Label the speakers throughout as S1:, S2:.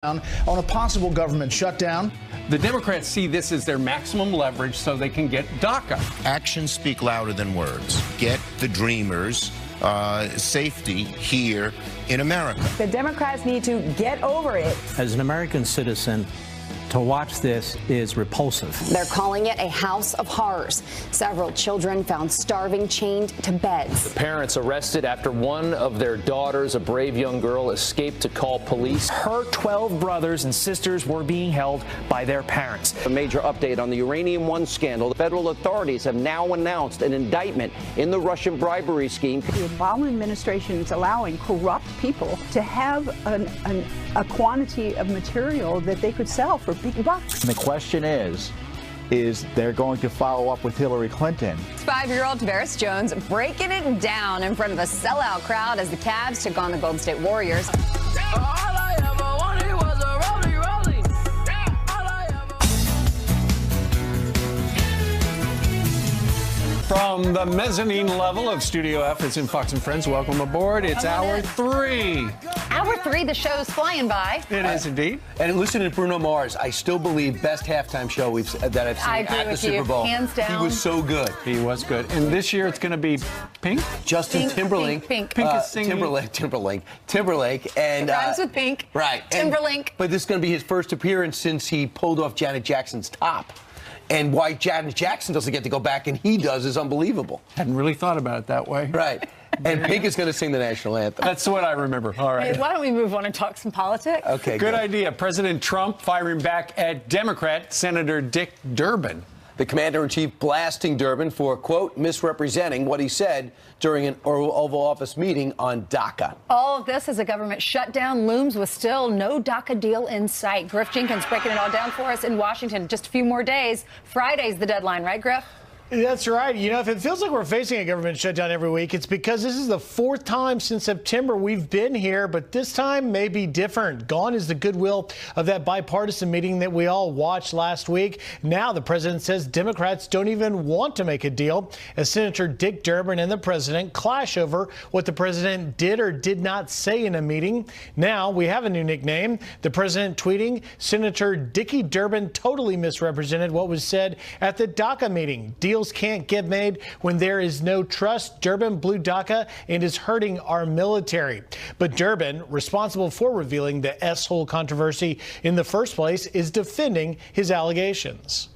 S1: on a possible government shutdown.
S2: The Democrats see this as their maximum leverage so they can get DACA.
S3: Actions speak louder than words. Get the Dreamers safety here in America.
S4: The Democrats need to get over it.
S5: As an American citizen, to watch this is repulsive.
S6: They're calling it a house of horrors. Several children found starving, chained to beds.
S7: The parents arrested after one of their daughters, a brave young girl, escaped to call police.
S8: Her 12 brothers and sisters were being held by their parents.
S9: A major update on the Uranium One scandal. The federal authorities have now announced an indictment in the Russian bribery scheme.
S10: The Obama administration is allowing corrupt people to have a quantity of material that they could sell for big bucks.
S11: And the question is they're going to follow up with Hillary Clinton.
S6: 5-year-old Tavares Jones breaking it down in front of a sellout crowd as the Cavs took on the Golden State Warriors.
S2: From the mezzanine level of Studio F, it's in Fox and Friends. Welcome aboard. It's hour 3.
S6: Hour 3, the show's flying by.
S2: It is indeed.
S12: And listening to Bruno Mars, I still believe best halftime show that I've seen at the Super Bowl.
S6: Hands down.
S12: He was so good.
S2: He was good. And this year it's going to be Pink?
S12: Justin Timberlake.
S6: Pink.
S2: Pink is singing.
S12: Timberlake. And,
S6: it rhymes with Pink.
S12: Right.
S6: Timberlake.
S12: But this is going to be his first appearance since he pulled off Janet Jackson's top. And why Janet Jackson doesn't get to go back and he does is unbelievable.
S2: Hadn't really thought about it that way.
S12: Right. And Pink is going to sing the national anthem.
S2: That's what I remember. All right.
S6: Hey, why don't we move on and talk some politics?
S12: Okay,
S2: good idea. President Trump firing back at Democrat Senator Dick Durbin.
S12: The commander-in-chief blasting Durbin for, quote, misrepresenting what he said during an Oval Office meeting on DACA.
S6: All of this as a government shutdown looms with still no DACA deal in sight. Griff Jenkins breaking it all down for us in Washington. Just a few more days. Friday's the deadline, right, Griff?
S1: That's right. You know, if it feels like we're facing a government shutdown every week, it's because this is the 4th time since September we've been here, but this time may be different. Gone is the goodwill of that bipartisan meeting that we all watched last week. Now the president says Democrats don't even want to make a deal as Senator Dick Durbin and the president clash over what the president did or did not say in a meeting. Now we have a new nickname. The president tweeting, Senator Dickie Durbin totally misrepresented what was said at the DACA meeting. Deals can't get made when there is no trust. Durbin blew DACA and is hurting our military. But Durbin, responsible for revealing the S-hole controversy in the first place, is defending his allegations.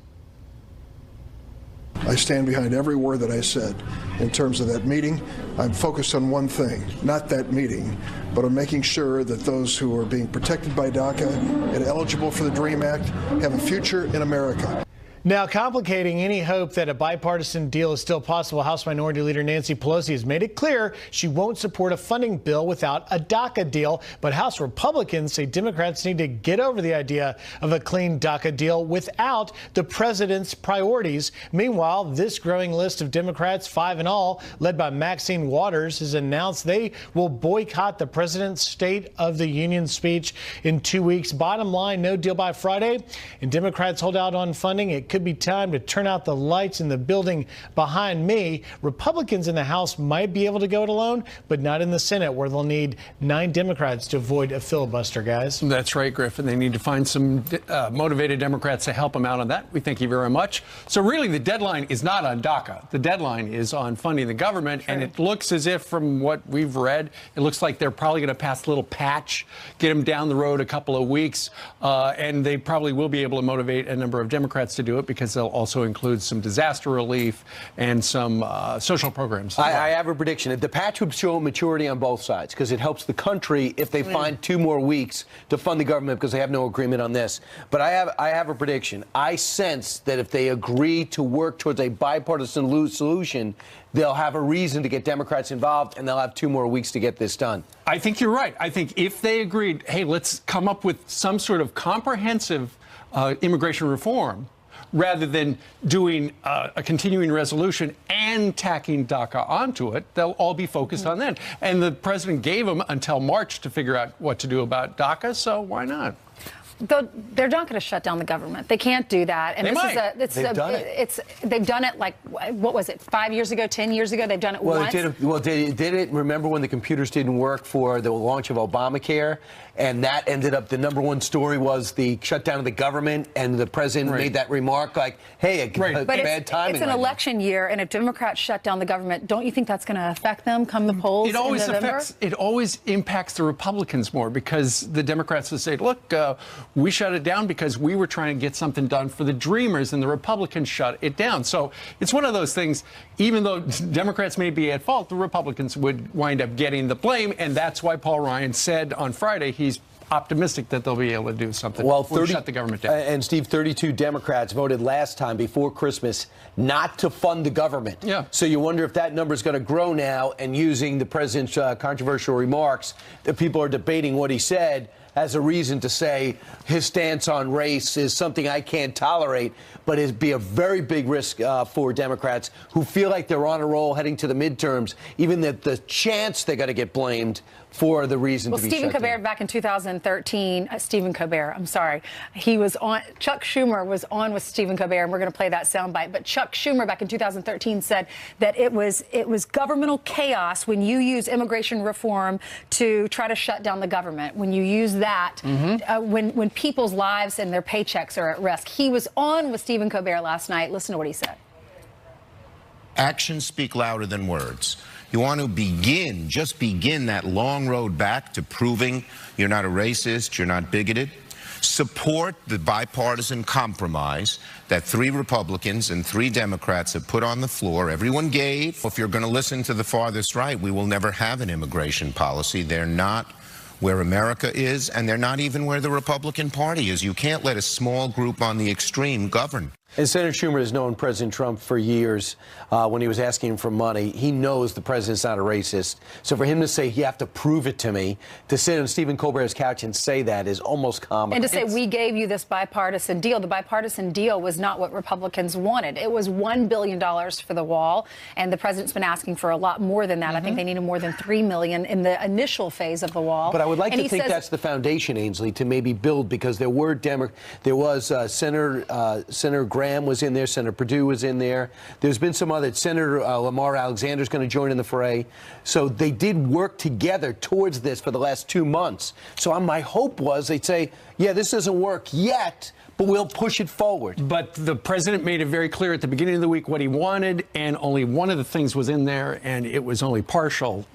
S13: I stand behind every word that I said in terms of that meeting. I'm focused on one thing, not that meeting, but on making sure that those who are being protected by DACA and eligible for the DREAM Act have a future in America.
S1: Now, complicating any hope that a bipartisan deal is still possible, House Minority Leader Nancy Pelosi has made it clear she won't support a funding bill without a DACA deal. But House Republicans say Democrats need to get over the idea of a clean DACA deal without the president's priorities. Meanwhile, this growing list of Democrats, 5 in all, led by Maxine Waters, has announced they will boycott the president's State of the Union speech in 2 weeks. Bottom line, no deal by Friday, and Democrats hold out on funding. It could be time to turn out the lights in the building behind me. Republicans in the House might be able to go it alone, but not in the Senate, where they'll need 9 Democrats to avoid a filibuster, guys.
S2: That's right, Griffin. They need to find some motivated Democrats to help them out on that. We thank you very much. So really, the deadline is not on DACA. The deadline is on funding the government, and it looks as if, from what we've read, it looks like they're probably going to pass a little patch, get them down the road a couple of weeks, and they probably will be able to motivate a number of Democrats to do it, because they'll also include some disaster relief and some social programs.
S12: I have a prediction. The patch would show maturity on both sides, because it helps the country if they find 2 more weeks to fund the government, because they have no agreement on this. But I have a prediction. I sense that if they agree to work towards a bipartisan solution, they'll have a reason to get Democrats involved, and they'll have 2 more weeks to get this done.
S2: I think you're right. I think if they agreed, hey, let's come up with some sort of comprehensive immigration reform, rather than doing a continuing resolution and tacking DACA onto it, they'll all be focused on that. And the president gave them until March to figure out what to do about DACA, so why not?
S6: They're not going to shut down the government. They can't do that. And they've done it like, what was it, 5 years ago, 10 years ago? They've done it once.
S12: They did it. Remember when the computers didn't work for the launch of Obamacare? And that ended up, the #1 story was the shutdown of the government, and the president made that remark like, hey, bad timing.
S6: It's an election year, and if Democrats shut down the government, don't you think that's going to affect them come the polls in November?
S2: It always impacts the Republicans more, because the Democrats will say, look, we shut it down because we were trying to get something done for the Dreamers, and the Republicans shut it down. So it's one of those things, even though Democrats may be at fault, the Republicans would wind up getting the blame, and that's why Paul Ryan said on Friday he's optimistic that they'll be able to do something.
S12: Well,
S2: shut the government down.
S12: And Steve, 32 Democrats voted last time before Christmas not to fund the government.
S2: Yeah.
S12: So you wonder if that number is going to grow now, and using the president's controversial remarks that people are debating what he said as a reason to say his stance on race is something I can't tolerate, but it'd be a very big risk for Democrats who feel like they're on a roll heading to the midterms, even that the chance they're going to get blamed for the reason to be
S6: Stephen
S12: shut
S6: Colbert
S12: down.
S6: back in 2013, Stephen Colbert, I'm sorry, he was on, Chuck Schumer was on with Stephen Colbert, and we're going to play that soundbite. But Chuck Schumer back in 2013 said that it was governmental chaos when you use immigration reform to try to shut down the government. When you use that, when people's lives and their paychecks are at risk. He was on with Stephen Colbert last night. Listen to what he said.
S3: Actions speak louder than words. You want to just begin that long road back to proving you're not a racist, you're not bigoted. Support the bipartisan compromise that 3 Republicans and 3 Democrats have put on the floor. Everyone gave. If you're going to listen to the farthest right, we will never have an immigration policy. They're not where America is, and they're not even where the Republican Party is. You can't let a small group on the extreme govern.
S12: And Senator Schumer has known President Trump for years. When he was asking him for money, he knows the president's not a racist. So for him to say, you have to prove it to me, to sit on Stephen Colbert's couch and say that is almost comical.
S6: And to say, we gave you this bipartisan deal. The bipartisan deal was not what Republicans wanted. It was $1 billion for the wall, and the president's been asking for a lot more than that. I think they needed more than $3 million in the initial phase of the wall.
S12: But I would like to think that's the foundation, Ainsley, to maybe build, because there was Senator Graham was in there, Senator Perdue was in there. There's been some other, Senator Lamar Alexander's going to join in the fray. So they did work together towards this for the last 2 months. So my hope was they'd say, yeah, this doesn't work yet, but we'll push it forward.
S2: But the president made it very clear at the beginning of the week what he wanted, and only one of the things was in there, and it was only partially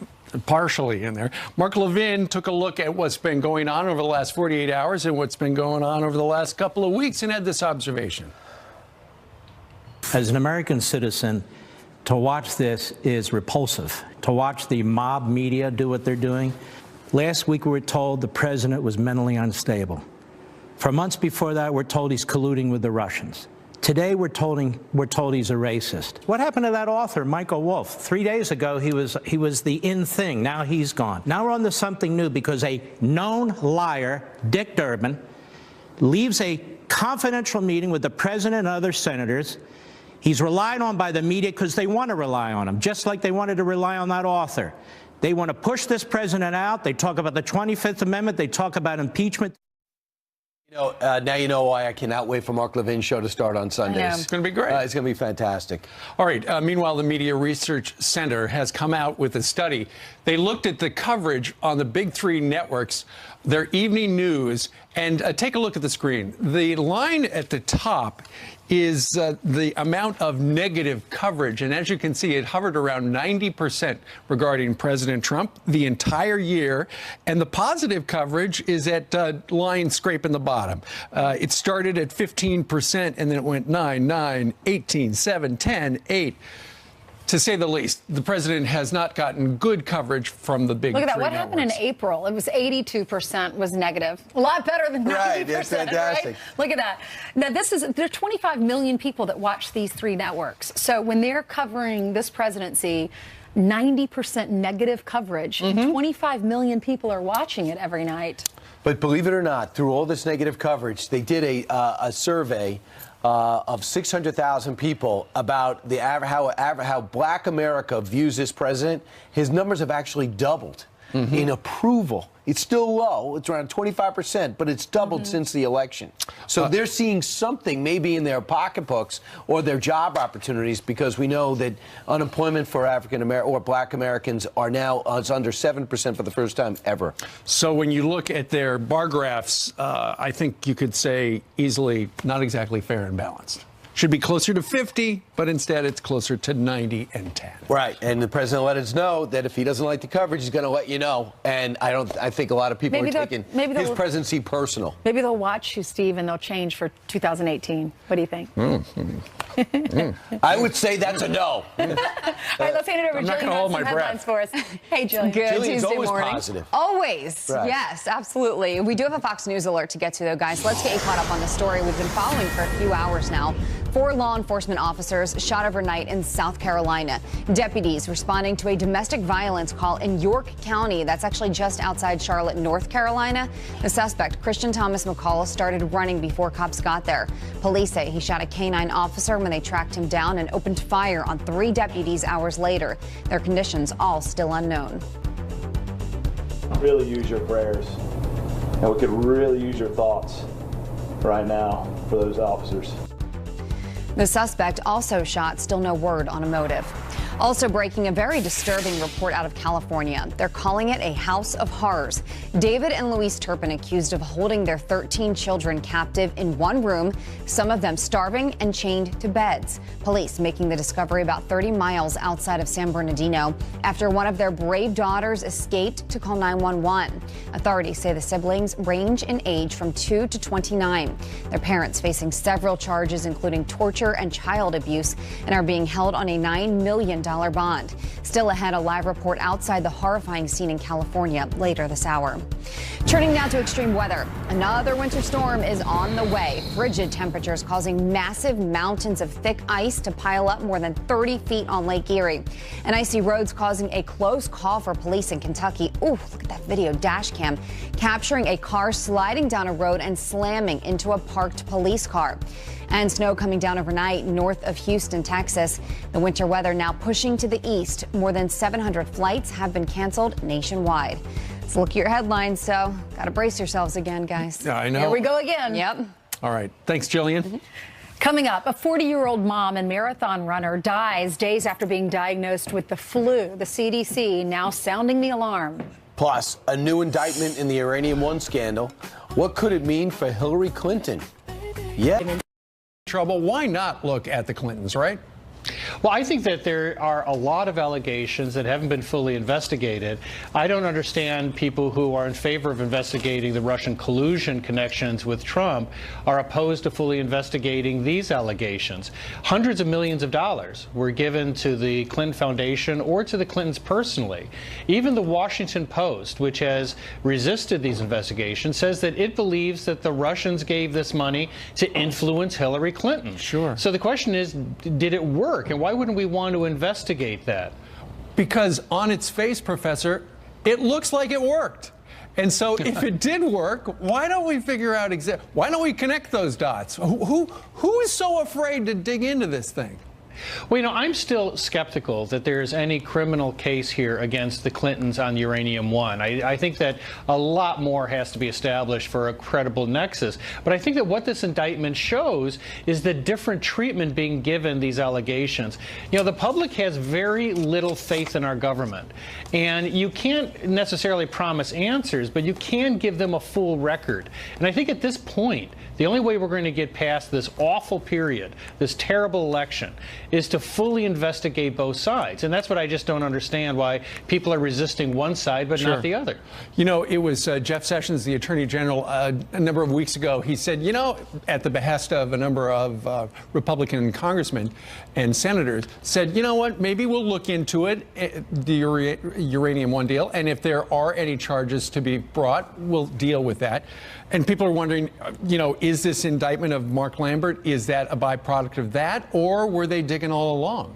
S2: in there. Mark Levin took a look at what's been going on over the last 48 hours and what's been going on over the last couple of weeks, and had this observation.
S5: As an American citizen, to watch this is repulsive. To watch the mob media do what they're doing. Last week we were told the president was mentally unstable. For months before that, we're told he's colluding with the Russians. Today we're told he's a racist. What happened to that author, Michael Wolff? 3 days ago he was the in thing. Now he's gone. Now we're on to something new, because a known liar, Dick Durbin, leaves a confidential meeting with the president and other senators. He's relied on by the media because they want to rely on him, just like they wanted to rely on that author. They want to push this president out. They talk about the 25th Amendment. They talk about impeachment.
S12: Now you know why I cannot wait for Mark Levin's show to start on Sundays.
S2: It's going to be great.
S12: It's going to be fantastic.
S2: All right. Meanwhile, the Media Research Center has come out with a study. They looked at the coverage on the big 3 networks, their evening news, and take a look at the screen. The line at the top is the amount of negative coverage. And as you can see, it hovered around 90% regarding President Trump the entire year. And the positive coverage is at line scraping the bottom. It started at 15%, and then it went 9, 9, 18, 7, 10, 8. To say the least, the president has not gotten good coverage from the big 3
S6: Look at that. What
S2: networks.
S6: happened in April? It was 82% was negative. A lot better than 90%.
S12: Right, it's fantastic.
S6: Right? Look at that. Now, there are 25 million people that watch these 3 networks. So when they're covering this presidency, 90% negative coverage, 25 million people are watching it every night.
S12: But believe it or not, through all this negative coverage, they did a survey of 600,000 people about how Black America views this president. His numbers have actually doubled. in approval. It's still low. It's around 25%, but it's doubled since the election. So they're seeing something maybe in their pocketbooks or their job opportunities, because we know that unemployment for African American or Black Americans are now it's under 7% for the first time ever.
S2: So when you look at their bar graphs, I think you could say easily not exactly fair and balanced. Should be closer to 50, but instead it's closer to 90 and 10.
S12: Right, and the president let us know that if he doesn't like the coverage, he's going to let you know. And I think a lot of people are taking his presidency personal.
S6: Maybe they'll watch you, Steve, and they'll change for 2018. What do you think?
S12: I would say that's a no.
S6: All right, let's hand it over to Jillian.
S2: Gonna hold my
S6: headlines for us. Hey, Jillian.
S14: Good
S12: Jillian's
S14: Tuesday
S12: always
S14: morning.
S12: positive.
S14: Always.
S12: Right.
S14: Yes, absolutely. We do have a Fox News alert to get to, though, guys. Let's get you caught up on the story we've been following for a few hours now. 4 law enforcement officers shot overnight in South Carolina. Deputies responding to a domestic violence call in York County. That's actually just outside Charlotte, North Carolina. The suspect, Christian Thomas McCall, started running before cops got there. Police say he shot a K-9 officer when they tracked him down and opened fire on 3 deputies hours later. Their conditions all still unknown.
S15: Really use your prayers, and we could really use your thoughts right now for those officers.
S14: The suspect also shot, still no word on a motive. Also breaking, a very disturbing report out of California. They're calling it a house of horrors. David and Louise Turpin accused of holding their 13 children captive in one room, some of them starving and chained to beds. Police making the discovery about 30 miles outside of San Bernardino after one of their brave daughters escaped to call 911. Authorities say the siblings range in age from 2 to 29. Their parents facing several charges, including torture and child abuse, and are being held on a $9 million bond. Still ahead, a live report outside the horrifying scene in California later this hour. Turning now to extreme weather. Another winter storm is on the way. Frigid temperatures causing massive mountains of thick ice to pile up more than 30 feet on Lake Erie. And icy roads causing a close call for police in Kentucky. Ooh, look at that video dash cam capturing a car sliding down a road and slamming into a parked police car. And snow coming down overnight north of Houston, Texas. The winter weather now pushing to the east. More than 700 flights have been canceled nationwide. Let's look at your headlines, so got to brace yourselves again, guys.
S2: Yeah, I know.
S6: Here we go again.
S14: Yep.
S2: All right. Thanks, Jillian.
S6: Coming up, a 40-year-old mom and marathon runner dies days after being diagnosed with the flu. The CDC now sounding the alarm.
S12: Plus, a new indictment in the Uranium One scandal. What could it mean for Hillary Clinton? Yeah.
S2: Trouble. Why not look at the Clintons, right?
S1: Well, I think that there are a lot of allegations that haven't been fully investigated. I don't understand people who are in favor of investigating the Russian collusion connections with Trump are opposed to fully investigating these allegations. Hundreds of millions of dollars were given to the Clinton Foundation or to the Clintons personally. Even the Washington Post, which has resisted these investigations, says that it believes that the Russians gave this money to influence Hillary Clinton.
S2: Sure.
S1: So the question is, did it work? And why wouldn't we want to investigate that?
S2: Because on its face, Professor, it looks like it worked. And so if it did work, why don't we figure out why don't we connect those dots? Who is so afraid to dig into this thing?
S1: Well, you know, I'm still skeptical that there's any criminal case here against the Clintons on Uranium One. I think that a lot more has to be established for a credible nexus. But I think that what this indictment shows is the different treatment being given these allegations. You know, the public has very little faith in our government. And you can't necessarily promise answers, but you can give them a full record. And I think at this point, the only way we're going to get past this awful period, this terrible election, is to fully investigate both sides. And that's what I just don't understand, why people are resisting one side but not the other.
S2: You know, it was Jeff Sessions, the Attorney General, a number of weeks ago. He said, you know, at the behest of a number of Republican congressmen and senators, said, you know what, maybe we'll look into it, the Uranium One deal, and if there are any charges to be brought, we'll deal with that. And people are wondering, you know, is this indictment of Mark Lambert, is that a byproduct of that, or were they digging all along?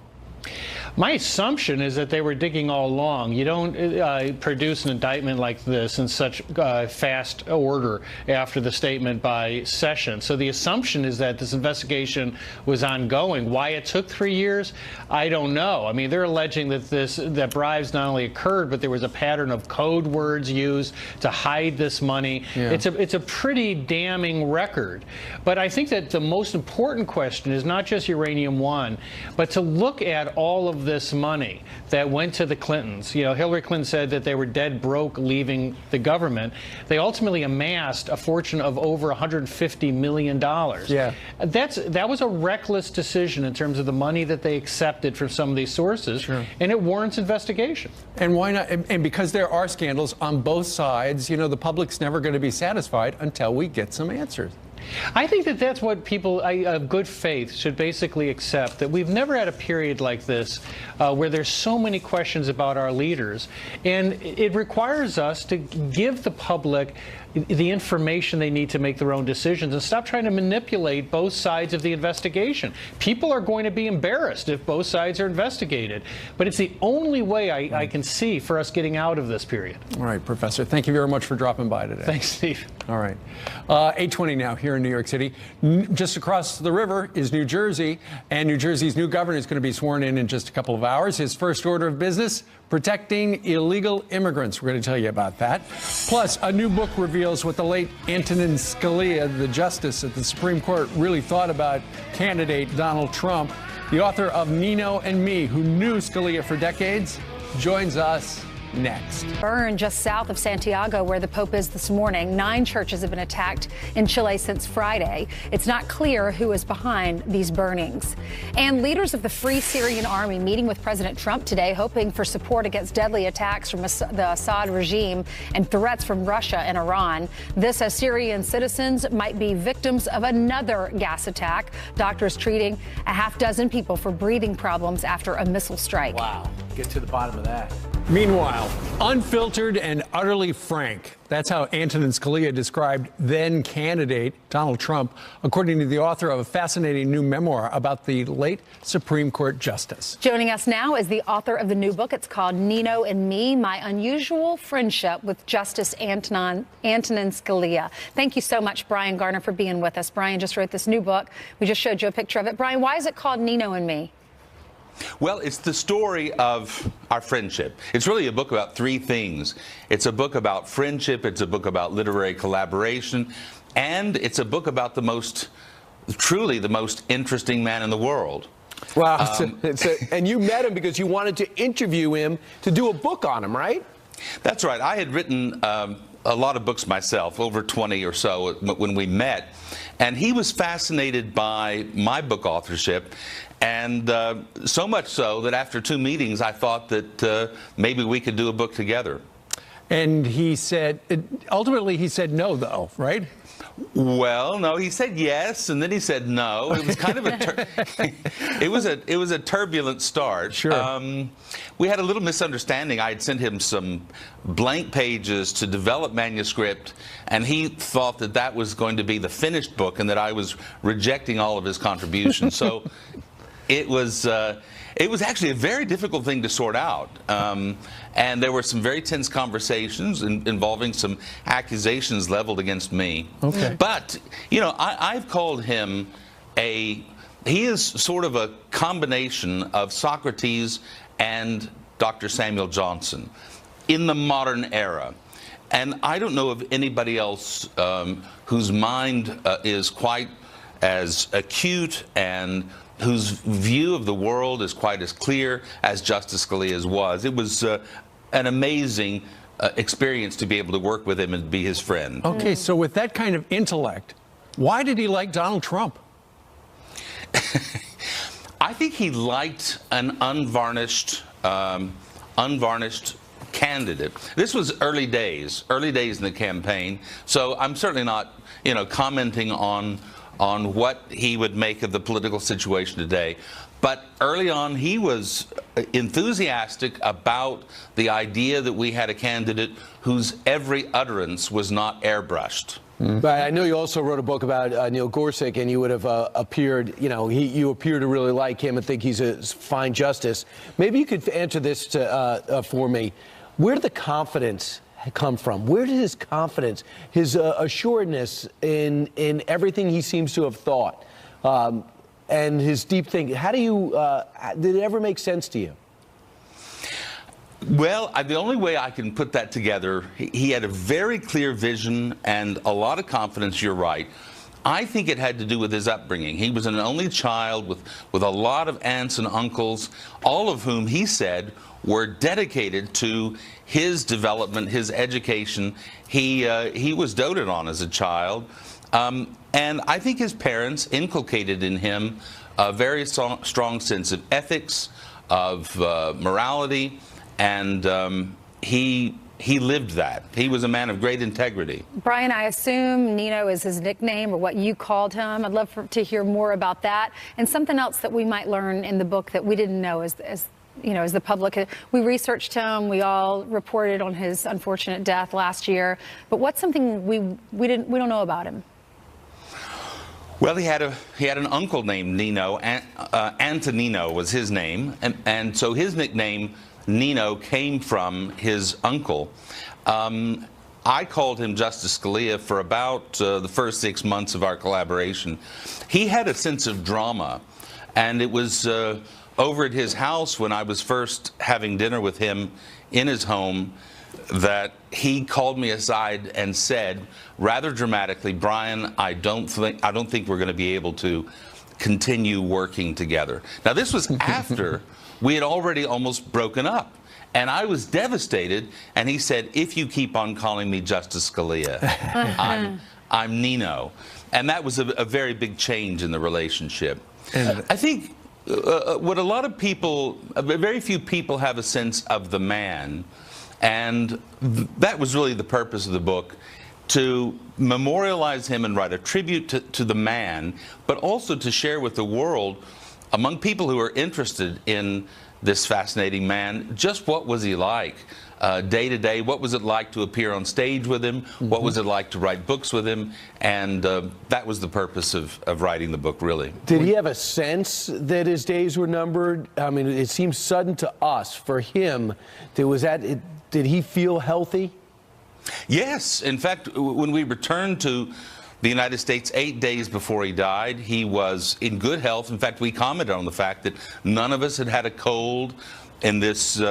S16: My assumption is that they were digging all along. You don't produce an indictment like this in such fast order after the statement by Sessions. So the assumption is that this investigation was ongoing. Why it took 3 years, I don't know. I mean, they're alleging that bribes not only occurred, but there was a pattern of code words used to hide this money. Yeah. It's a pretty damning record. But I think that the most important question is not just Uranium One, but to look at all of this money that went to the Clintons. You know, Hillary Clinton said that they were dead broke leaving the government. They ultimately amassed a fortune of over $150 million. Yeah. That was a reckless decision in terms of the money that they accepted from some of these sources, sure. And it warrants investigation.
S2: And why not? And because there are scandals on both sides, you know, the public's never going to be satisfied until we get some answers.
S16: I think that that's what people of good faith should basically accept, that we've never had a period like this where there's so many questions about our leaders, and it requires us to give the public the information they need to make their own decisions and stop trying to manipulate both sides of the investigation. People are going to be embarrassed if both sides are investigated, but it's the only way I can see for us getting out of this period.
S2: All right, Professor, thank you very much for dropping by today.
S16: Thanks, Steve.
S2: All right. 8:20 now here in New York City. Just across the river is New Jersey, and New Jersey's new governor is going to be sworn in just a couple of hours. His first order of business, protecting illegal immigrants. We're going to tell you about that. Plus, a new book reveals what the late Antonin Scalia, the justice at the Supreme Court, really thought about candidate Donald Trump. The author of Nino and Me, who knew Scalia for decades, joins us next.
S6: Burn just south of Santiago, where the Pope is this morning. 9 churches have been attacked in Chile since Friday. It's not clear who is behind these burnings. And leaders of the Free Syrian Army meeting with President Trump today, hoping for support against deadly attacks from the Assad regime and threats from Russia and Iran. This as Syrian citizens might be victims of another gas attack. Doctors treating a half-dozen people for breathing problems after a missile strike.
S12: Wow. Get to the bottom of that.
S2: Meanwhile, unfiltered and utterly frank. That's how Antonin Scalia described then candidate Donald Trump, according to the author of a fascinating new memoir about the late Supreme Court justice.
S6: Joining us now is the author of the new book. It's called Nino and Me, My Unusual Friendship with Justice Antonin Scalia. Thank you so much, Brian Garner, for being with us. Brian just wrote this new book. We just showed you a picture of it. Brian, why is it called Nino and Me?
S17: Well, it's the story of our friendship. It's really a book about 3 things. It's a book about friendship, it's a book about literary collaboration, and it's a book about truly the most interesting man in the world.
S12: Wow. And you met him because you wanted to interview him to do a book on him, right?
S17: That's right. I had written a lot of books myself, over 20 or so when we met, and he was fascinated by my book authorship. And so much so that after 2 meetings, I thought that maybe we could do a book together.
S2: And he said, ultimately he said no, though, right?
S17: Well, no, he said yes, and then he said no. It was kind of it was a turbulent start.
S2: Sure.
S17: We had a little misunderstanding. I had sent him some blank pages to develop manuscript, and he thought that that was going to be the finished book, and that I was rejecting all of his contributions. So it was actually a very difficult thing to sort out. And there were some very tense conversations involving some accusations leveled against me.
S2: Okay.
S17: But, you know, I've called him he is sort of a combination of Socrates and Dr. Samuel Johnson in the modern era. And I don't know of anybody else whose mind is quite as acute and whose view of the world is quite as clear as Justice Scalia's was. It was an amazing experience to be able to work with him and be his friend.
S2: Okay, so with that kind of intellect, why did he like Donald Trump?
S17: I think he liked an unvarnished candidate. This was early days in the campaign, so I'm certainly not, you know, commenting on what he would make of the political situation today. But early on, he was enthusiastic about the idea that we had a candidate whose every utterance was not airbrushed.
S12: But I know you also wrote a book about Neil Gorsuch, and you would have appeared, you appear to really like him and think he's a fine justice. Maybe you could answer this for me. Where did the confidence come from? Where did his confidence, his assuredness in everything he seems to have thought, and his deep thinking? How do you, did it ever make sense to you?
S17: Well, the only way I can put that together, he had a very clear vision and a lot of confidence, you're right. I think it had to do with his upbringing. He was an only child with a lot of aunts and uncles, all of whom he said were dedicated to his development, his education. He was doted on as a child. And I think his parents inculcated in him a very strong sense of ethics, of morality, and he lived that. He was a man of great integrity.
S6: Brian, I assume Nino is his nickname or what you called him. I'd love to hear more about that. And something else that we might learn in the book that we didn't know as the public. We researched him. We all reported on his unfortunate death last year. But what's something we don't know about him?
S17: Well, he had an uncle named Nino. Antonino was his name, and so his nickname Nino came from his uncle. I called him Justice Scalia for about the first 6 months of our collaboration. He had a sense of drama, and it was over at his house when I was first having dinner with him in his home that he called me aside and said, rather dramatically, Brian, I don't think we're going to be able to continue working together. Now, this was after we had already almost broken up, and I was devastated. And he said, if you keep on calling me Justice Scalia, I'm Nino. And that was a very big change in the relationship. And I think what a lot of people, very few people have a sense of the man. And that was really the purpose of the book, to memorialize him and write a tribute to the man, but also to share with the world, among people who are interested in this fascinating man, just what was he like day to day? What was it like to appear on stage with him? What was it like to write books with him? And that was the purpose of writing the book, really.
S12: Did he have a sense that his days were numbered? I mean, it seems sudden to us. For him, did he feel healthy?
S17: Yes. In fact, when we returned to the United States 8 days before he died, he was in good health. In fact, we commented on the fact that none of us had had a cold in this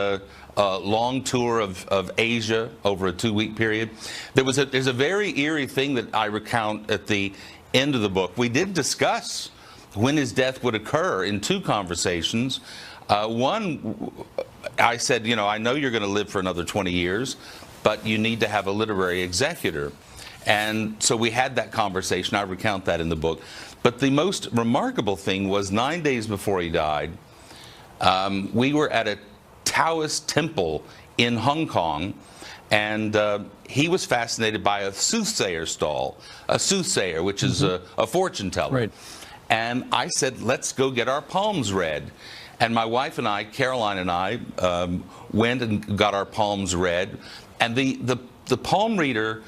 S17: long tour of Asia over a 2-week period. There's a very eerie thing that I recount at the end of the book. We did discuss when his death would occur in 2 conversations. One, I said, I know you're going to live for another 20 years, but you need to have a literary executor. And so we had that conversation. I recount that in the book. But the most remarkable thing was 9 days before he died, we were at a Taoist temple in Hong Kong, and he was fascinated by a soothsayer stall, a soothsayer, which is a fortune teller. Right. And I said, let's go get our palms read. And my wife and I, Caroline and I, went and got our palms read. And the palm reader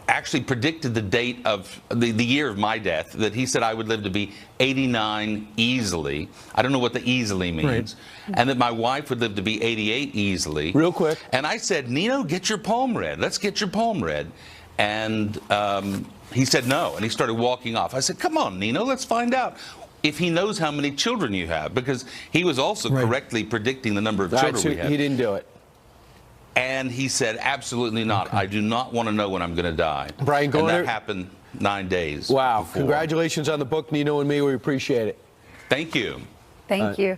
S17: actually predicted the date of the year of my death, that he said I would live to be 89 easily. I don't know what the easily means. Right. And that my wife would live to be 88 easily.
S12: Real quick.
S17: And I said, Nino, get your palm read. Let's get your palm read. And he said no, and he started walking off. I said, come on, Nino, let's find out if he knows how many children you have, because he was also correctly predicting the number of children we have.
S12: He didn't do it.
S17: And he said, absolutely not. I do not want to know when I'm going to die.
S12: Brian Garner.
S17: And that happened 9 days
S12: Wow.
S17: before.
S12: Congratulations on the book, Nino and me. We appreciate it.
S17: Thank you.
S6: Thank you.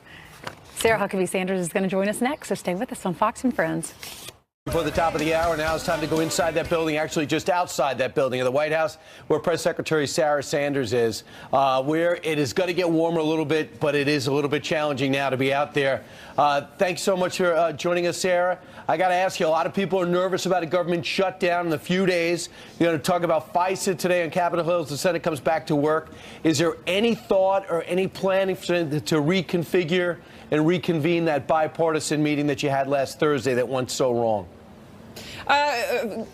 S6: Sarah Huckabee Sanders is going to join us next, so stay with us on Fox and Friends.
S12: Before the top of the hour, now it's time to go inside that building, actually just outside that building of the White House, where Press Secretary Sarah Sanders is, where it is going to get warmer a little bit, but it is a little bit challenging now to be out there. Thanks so much for joining us, Sarah. I got to ask you, a lot of people are nervous about a government shutdown in a few days. You're going to talk about FISA today on Capitol Hill as the Senate comes back to work. Is there any thought or any planning to reconfigure and reconvene that bipartisan meeting that you had last Thursday that went so wrong?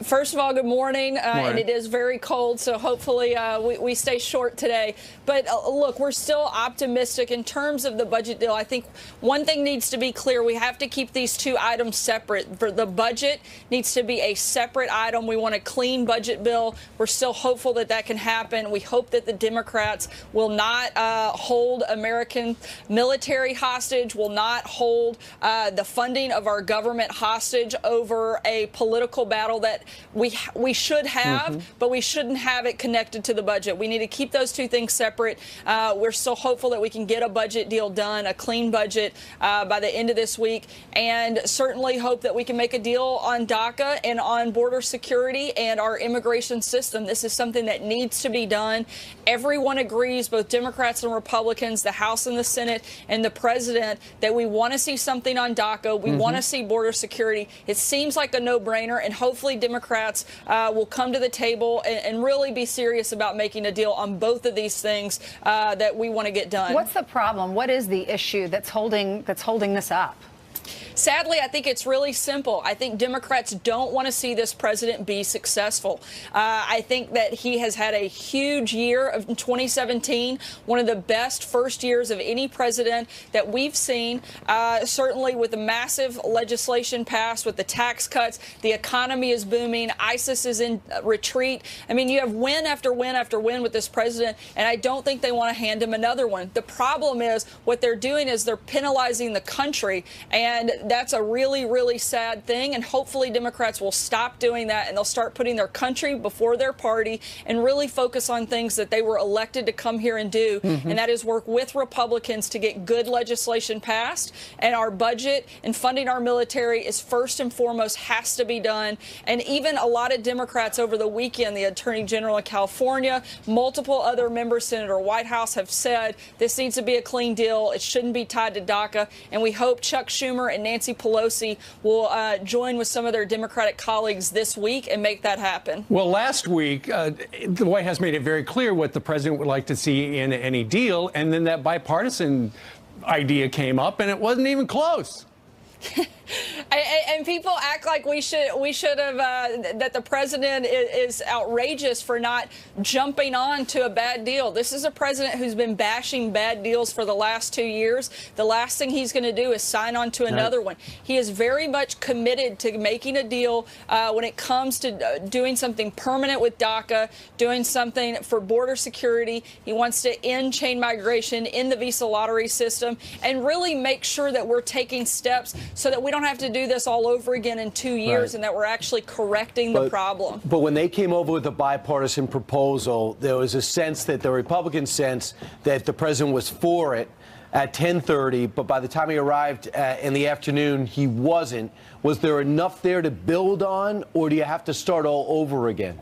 S18: First of all, good morning. And it is very cold, so hopefully we stay short today. But look, we're still optimistic in terms of the budget deal. I think one thing needs to be clear. We have to keep these two items separate. For the budget needs to be a separate item. We want a clean budget bill. We're still hopeful that that can happen. We hope that the Democrats will not hold American military hostage, will not hold the funding of our government hostage over a political battle that we should have, but we shouldn't have it connected to the budget. We need to keep those two things separate. We're still hopeful that we can get a budget deal done, a clean budget by the end of this week, and certainly hope that we can make a deal on DACA and on border security and our immigration system. This is something that needs to be done. Everyone agrees, both Democrats and Republicans, the House and the Senate and the President, that we want to see something on DACA. We want to see border security. It seems like a no-brainer, and hopefully Democrats will come to the table and really be serious about making a deal on both of these things that we want to get done.
S6: What's the problem? What is the issue that's holding this up?
S18: Sadly, I think it's really simple. I think Democrats don't want to see this president be successful. I think that he has had a huge year of 2017, one of the best first years of any president that we've seen, certainly with the massive legislation passed, with the tax cuts. The economy is booming. ISIS is in retreat. I mean, you have win after win after win with this president, and I don't think they want to hand him another one. The problem is what they're doing is they're penalizing the country, and that's a really, really sad thing. And hopefully Democrats will stop doing that, and they'll start putting their country before their party and really focus on things that they were elected to come here and do. And that is work with Republicans to get good legislation passed. And our budget and funding our military is first and foremost has to be done. And even a lot of Democrats over the weekend, the Attorney General of California, multiple other members, Senator Whitehouse, have said this needs to be a clean deal. It shouldn't be tied to DACA. And we hope Chuck Schumer and Nancy Pelosi will join with some of their Democratic colleagues this week and make that happen.
S2: Well, last week, the White House made it very clear what the president would like to see in any deal, and then that bipartisan idea came up, and it wasn't even close.
S18: And people act like we should have that the president is outrageous for not jumping on to a bad deal. This is a president who's been bashing bad deals for the last 2 years. The last thing he's going to do is sign on to another one. He is very much committed to making a deal when it comes to doing something permanent with DACA, doing something for border security. He wants to end chain migration in the visa lottery system and really make sure that we're taking steps so that we don't have to do this all over again in 2 years and that we're actually correcting the problem.
S12: But when they came over with a bipartisan proposal, there was a sense that the Republicans sense that the president was for it at 10:30, but by the time he arrived in the afternoon, he wasn't. Was there enough there to build on, or do you have to start all over again?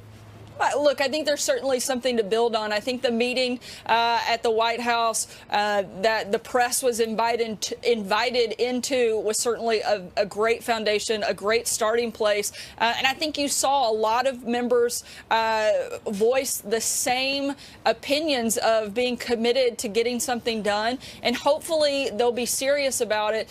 S18: Look, I think there's certainly something to build on. I think the meeting at the White House that the press was invited into was certainly a great foundation, a great starting place. And I think you saw a lot of members voice the same opinions of being committed to getting something done. And hopefully they'll be serious about it.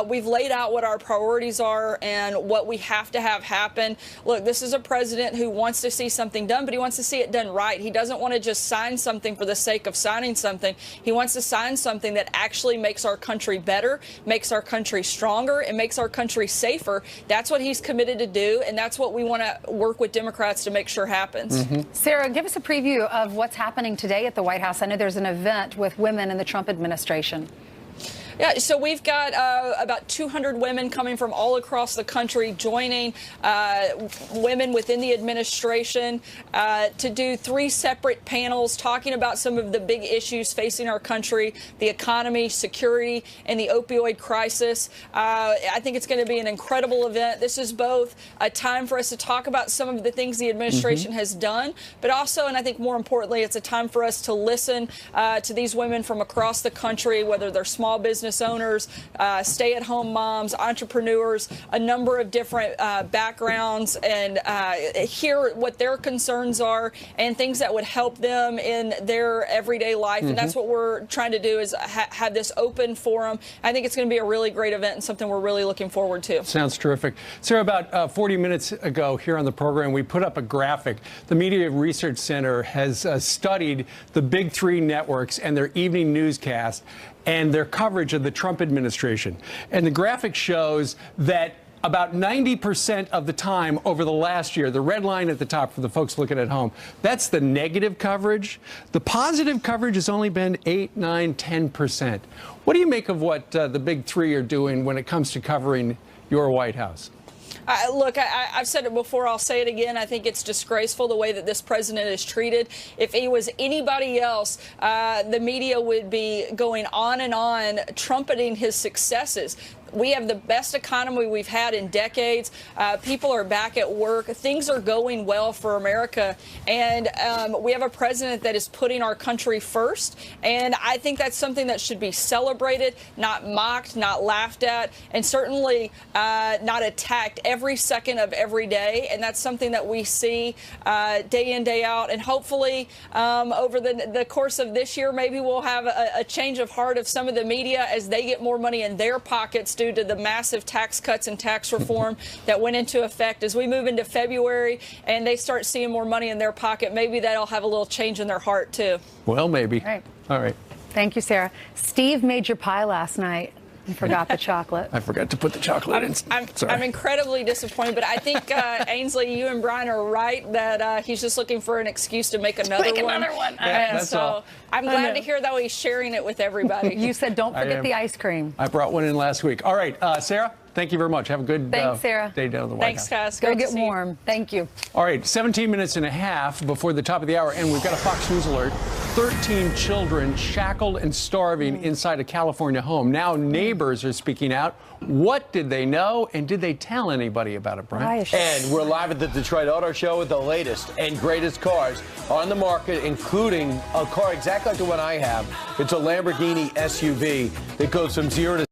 S18: We've laid out what our priorities are and what we have to have happen. Look, this is a president who wants to see something done, but he wants to see it done right. He doesn't want to just sign something for the sake of signing something. He wants to sign something that actually makes our country better, makes our country stronger, and makes our country safer. That's what he's committed to do, and that's what we want to work with Democrats to make sure happens.
S6: Sarah, give us a preview of what's happening today at the White House. I know there's an event with women in the Trump administration.
S18: Yeah, so we've got about 200 women coming from all across the country joining women within the administration to do 3 separate panels talking about some of the big issues facing our country, the economy, security, and the opioid crisis. I think it's going to be an incredible event. This is both a time for us to talk about some of the things the administration has done, but also, and I think more importantly, it's a time for us to listen to these women from across the country, whether they're small business business owners, stay-at-home moms, entrepreneurs, a number of different backgrounds, and hear what their concerns are and things that would help them in their everyday life. And that's what we're trying to do, is have this open forum. I think it's going to be a really great event and something we're really looking forward to.
S2: Sounds terrific. Sarah, about 40 minutes ago here on the program, we put up a graphic. The Media Research Center has studied the big three networks and their evening newscast and their coverage of the Trump administration. And the graphic shows that about 90% of the time over the last year, the red line at the top for the folks looking at home, that's the negative coverage. The positive coverage has only been 8, 9, 10%. What do you make of what the big three are doing when it comes to covering your White House?
S18: Look, I've said it before, I'll say it again. I think it's disgraceful the way that this president is treated. If he was anybody else, the media would be going on and on, trumpeting his successes. We have the best economy we've had in decades. People are back at work. Things are going well for America. And we have a president that is putting our country first. And I think that's something that should be celebrated, not mocked, not laughed at, and certainly not attacked every second of every day. And that's something that we see day in, day out. And hopefully over the course of this year, maybe we'll have a change of heart of some of the media as they get more money in their pockets due to the massive tax cuts and tax reform that went into effect. As we move into February and they start seeing more money in their pocket, maybe that'll have a little change in their heart, too.
S2: Well, maybe. All right.
S6: Thank you, Sarah. Steve made your pie last night and forgot the chocolate.
S2: I forgot to put the chocolate in.
S18: I'm incredibly disappointed, but I think, Ainsley, you and Brian are right that he's just looking for an excuse to make another one.
S2: Yeah,
S18: and so
S2: all.
S18: I'm glad to hear that he's sharing it with everybody.
S6: You said don't forget the ice cream.
S2: I brought one in last week. All right, Sarah, thank you very much. Have a good
S6: Thanks, Sarah.
S2: day down at the White House.
S18: Thanks, guys.
S6: Go get warm. Thank you.
S2: All right, 17 minutes and a half before the top of the hour, and we've got a Fox News alert. 13 children shackled and starving inside a California home. Now neighbors are speaking out. What did they know, and did they tell anybody about it, Brian?
S12: And we're live at the Detroit Auto Show with the latest and greatest cars on the market, including a car exactly like the one I have. It's a Lamborghini SUV that goes from 0 to